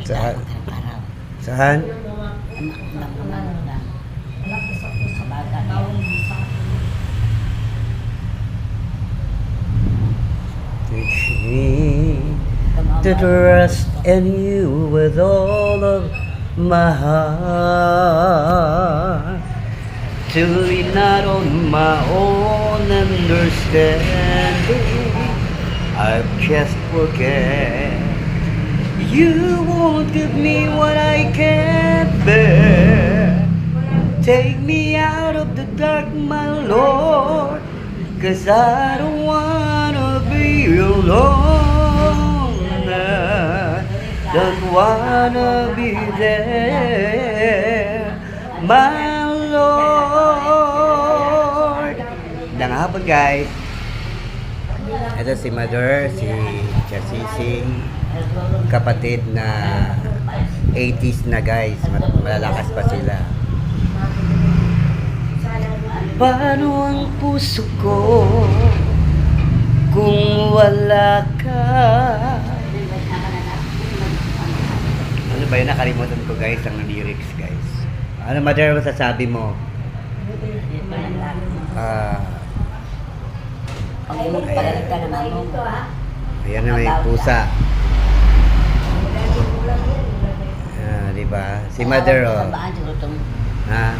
Saan? Araw-araw. Saan? Teach me to trust in you with all of my heart, to lean not on my own understanding. I've just forget. You won't give me what I can't bear. Take me out of the dark, my Lord, 'cause I don't wanna be alone. I don't wanna be there, my Lord. Magandang hapon, guys. Ito si Mother, si Chasising, kapatid na 80s na guys, malalakas pa sila. Paano ang puso ko kung wala ka? Ano ba yun? Nakalimutan ko guys ang lyrics guys. Ano Mother, masasabi mo? Ayan na may pusa. Diba? Si Mother ha?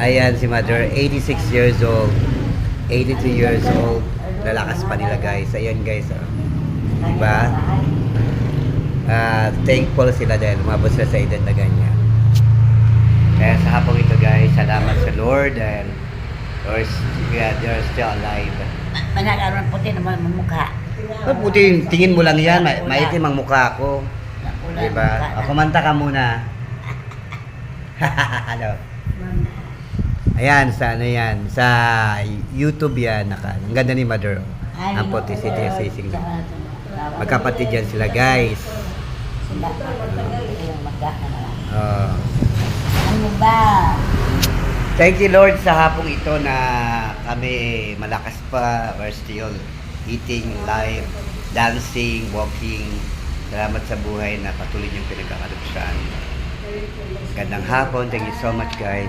Ayan si Mother, 86 years old, 82 years old. Lalakas pa nila guys. Ayan guys, diba? Thankful sila dahil umabot sila sa edad na ganyan. Kaya sa hapong ito guys, salamat sa Lord and they're still alive. Manakaroon puti naman ang mukha. Puti, tingin mo lang yan, maitim ang mukha ko. Diba? Kumanta ka muna. Hello. Ayan, sa ano yan, sa YouTube yan, ang ganda ni Mother. Ang puti si Chasising. Magkapatid yan sila guys. Ano ba? Thank you Lord sa hapong ito na kami malakas pa. We're still eating, live, dancing, walking. Salamat sa buhay na patuloy niyong pinagkakalupsaan. Gandang hapon. Thank you so much guys.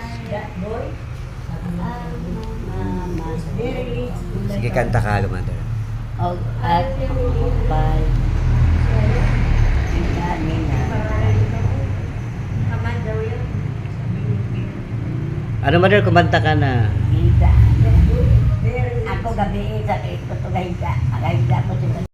Sige, kanta ka, Mother. Oh, at bye. Ano Mother, kumanta ka na. Ako gabi sa Facebook, gahida. Gahida po sila.